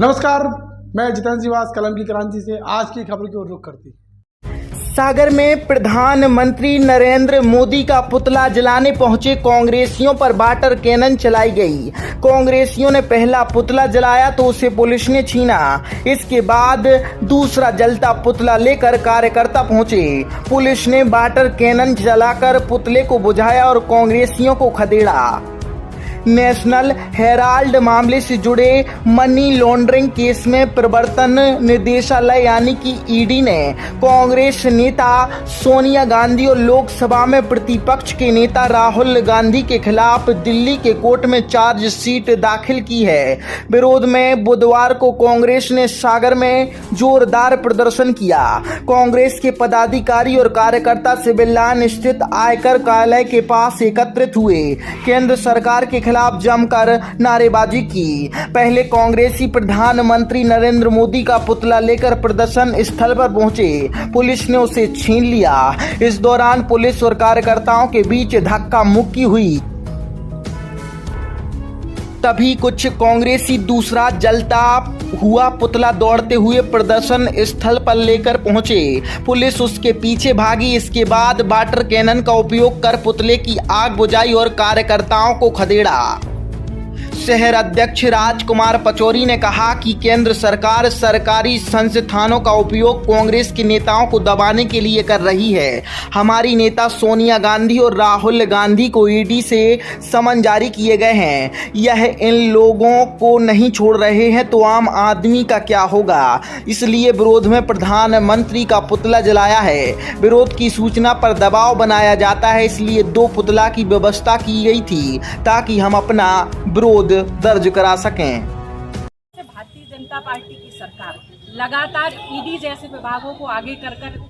नमस्कार, मैं जितेंद्र जीवास कलम की क्रांति से आज की खबर की ओर रुख करती। सागर में प्रधानमंत्री नरेंद्र मोदी का पुतला जलाने पहुंचे कांग्रेसियों पर वाटर कैनन चलाई गई। कांग्रेसियों ने पहला पुतला जलाया तो उसे पुलिस ने छीना। इसके बाद दूसरा जलता पुतला लेकर कार्यकर्ता पहुंचे। पुलिस ने वाटर कैनन चलाकर पुतले को बुझाया और कांग्रेसियों को खदेड़ा। नेशनल हेराल्ड मामले से जुड़े मनी लॉन्ड्रिंग केस में प्रवर्तन निदेशालय यानी कि ईडी ने कांग्रेस नेता सोनिया गांधी और लोकसभा में प्रतिपक्ष के नेता राहुल गांधी के खिलाफ दिल्ली के कोर्ट में चार्जशीट दाखिल की है। विरोध में बुधवार को कांग्रेस ने सागर में जोरदार प्रदर्शन किया। कांग्रेस के पदाधिकारी और कार्यकर्ता सिविल लाइन स्थित आयकर कार्यालय के पास एकत्रित हुए। केंद्र सरकार के खिलाफ जमकर नारेबाजी की। पहले कांग्रेसी प्रधानमंत्री नरेंद्र मोदी का पुतला लेकर प्रदर्शन स्थल पर पहुंचे। पुलिस ने उसे छीन लिया। इस दौरान पुलिस और कार्यकर्ताओं के बीच धक्का मुक्की हुई। तभी कुछ कांग्रेसी दूसरा जलता हुआ पुतला दौड़ते हुए प्रदर्शन स्थल पर लेकर पहुंचे। पुलिस उसके पीछे भागी। इसके बाद वाटर कैनन का उपयोग कर पुतले की आग बुझाई और कार्यकर्ताओं को खदेड़ा। शहर अध्यक्ष राजकुमार पचौरी ने कहा कि केंद्र सरकार सरकारी संस्थानों का उपयोग कांग्रेस के नेताओं को दबाने के लिए कर रही है। हमारी नेता सोनिया गांधी और राहुल गांधी को ईडी से समन जारी किए गए हैं। यह इन लोगों को नहीं छोड़ रहे हैं तो आम आदमी का क्या होगा। इसलिए विरोध में प्रधानमंत्री का पुतला जलाया है। विरोध की सूचना पर दबाव बनाया जाता है, इसलिए 2 पुतला की व्यवस्था की गई थी ताकि हम अपना विरोध दर्ज करा सकें। भारतीय जनता पार्टी की सरकार लगातार ईडी जैसे विभागों को आगे कर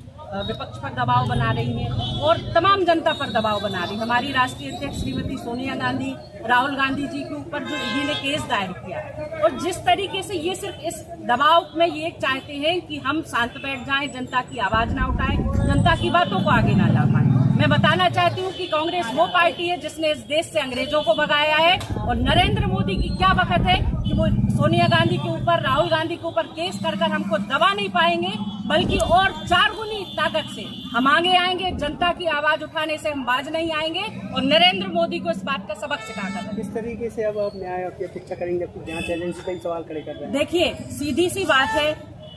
विपक्ष पर दबाव बना रही है और तमाम जनता पर दबाव बना रही है। हमारी राष्ट्रीय अध्यक्ष श्रीमती सोनिया गांधी, राहुल गांधी जी के ऊपर जो ईडी ने केस दायर किया और जिस तरीके से ये सिर्फ इस दबाव में ये चाहते हैं कि हम शांत बैठ जाएं, जनता की आवाज ना उठाएं, जनता की बातों को आगे ना ला पाएं। मैं बताना चाहती हूँ कि कांग्रेस वो पार्टी है जिसने इस देश से अंग्रेजों को भगाया है और नरेंद्र मोदी की क्या वक्त है कि वो सोनिया गांधी के ऊपर, राहुल गांधी के ऊपर केस कर हमको दबा नहीं पाएंगे, बल्कि और 4 गुनी ताकत से हम आगे आएंगे। जनता की आवाज उठाने से हम बाज नहीं आएंगे और नरेंद्र मोदी को इस बात का सबक सिखा कर। किस तरीके से अब आप न्याय की अपेक्षा करेंगे, जहाँ चैलेंज कई सवाल खड़े कर रहे हैं? देखिए, सीधी सी बात है,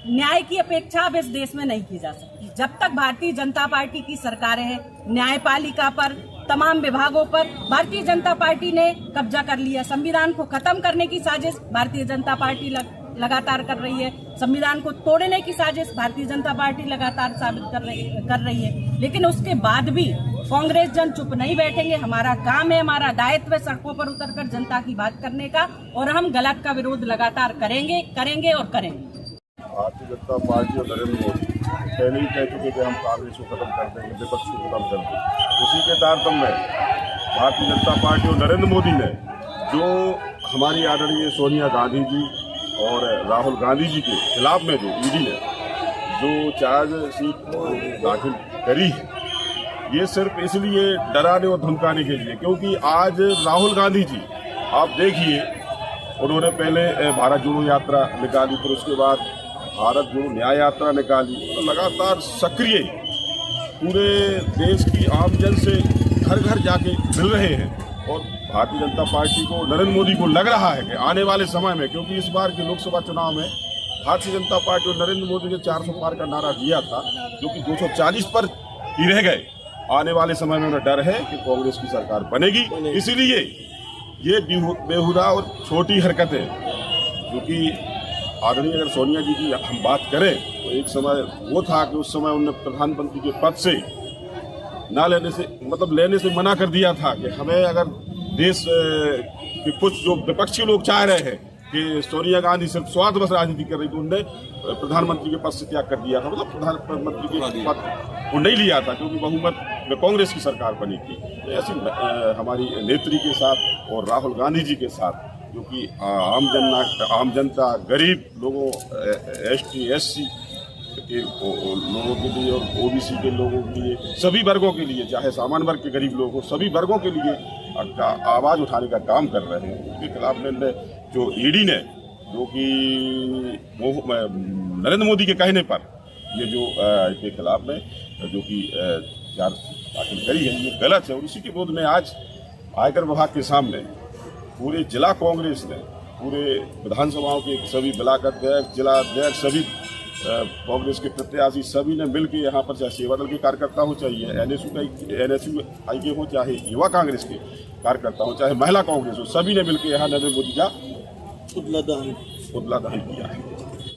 न्याय की अपेक्षा अब इस देश में नहीं की जा सकती। जब तक भारतीय जनता पार्टी की सरकार है, न्यायपालिका पर, तमाम विभागों पर भारतीय जनता पार्टी ने कब्जा कर लिया। संविधान को खत्म करने की साजिश भारतीय जनता पार्टी लगातार कर रही है। संविधान को तोड़ने की साजिश भारतीय जनता पार्टी लगातार साबित कर रही है। लेकिन उसके बाद भी कांग्रेस जन चुप नहीं बैठेंगे। हमारा काम है, हमारा दायित्व है सड़कों पर उतरकर जनता की बात करने का और हम गलत का विरोध लगातार करेंगे और करेंगे। भारतीय जनता पार्टी और नरेंद्र मोदी पहले ही कह चुके कि हम कांग्रेस को खत्म कर देंगे, विपक्ष को खत्म कर देंगे। उसी के तारतम्य में भारतीय जनता पार्टी और नरेंद्र मोदी ने जो हमारी आदरणीय सोनिया गांधी जी और राहुल गांधी जी के खिलाफ में जो ईडी ने जो चार्जशीट दाखिल करी है, ये सिर्फ इसलिए डराने और धमकाने के लिए, क्योंकि आज राहुल गांधी जी आप देखिए, उन्होंने पहले भारत जोड़ो यात्रा निकाली, फिर उसके बाद भारत जोड़ो न्याय यात्रा निकाली। तो लगातार सक्रिय पूरे देश की आमजन से घर घर जाके मिल रहे हैं और भारतीय जनता पार्टी को, नरेंद्र मोदी को लग रहा है कि आने वाले समय में, क्योंकि इस बार के लोकसभा चुनाव में भारतीय जनता पार्टी और नरेंद्र मोदी ने 400 पार का नारा दिया था, जो कि 240 पर ही रह गए। आने वाले समय में उन्हें डर है कि कांग्रेस की सरकार बनेगी। इसीलिए ये बेहुदा और छोटी हरकतें, क्योंकि आदरणीय अगर सोनिया जी की हम बात करें तो एक समय वो था कि उस समय उन्होंने प्रधानमंत्री के पद से लेने से मना कर दिया था कि हमें अगर देश के कुछ जो विपक्षी लोग चाह रहे हैं कि सोनिया गांधी सिर्फ स्वार्थवश राजनीति कर रही, तो उन्होंने प्रधानमंत्री के पद से त्याग कर दिया था। मतलब प्रधानमंत्री के पद वो नहीं लिया था क्योंकि बहुमत में कांग्रेस की सरकार बनी थी। तो ऐसी हमारी नेत्री के साथ और राहुल गांधी जी के साथ, जो कि आम जनता, गरीब लोगों, ST SC के लोगों के लिए और OBC के लोगों के लिए, सभी वर्गों के लिए, चाहे सामान्य वर्ग के गरीब लोग हो, सभी वर्गों के लिए आवाज़ उठाने का काम कर रहे हैं। उसके खिलाफ में जो ईडी ने जो कि नरेंद्र मोदी के कहने पर ये जो के खिलाफ में जो कि चार्ज दाखिल करी है, ये गलत है। और इसी के विरोध में आज आयकर विभाग के सामने पूरे जिला कांग्रेस ने, पूरे विधानसभाओं के सभी ब्लॉक अध्यक्ष, जिला अध्यक्ष, सभी कांग्रेस के प्रत्याशी सभी ने मिलकर यहाँ पर, चाहे सेवा दल के कार्यकर्ता हो, चाहे NSU के हो, चाहे युवा कांग्रेस के कार्यकर्ता हो, चाहे महिला कांग्रेस हो, सभी ने मिलकर यहाँ नरेंद्र मोदी का पुतला दहन किया है।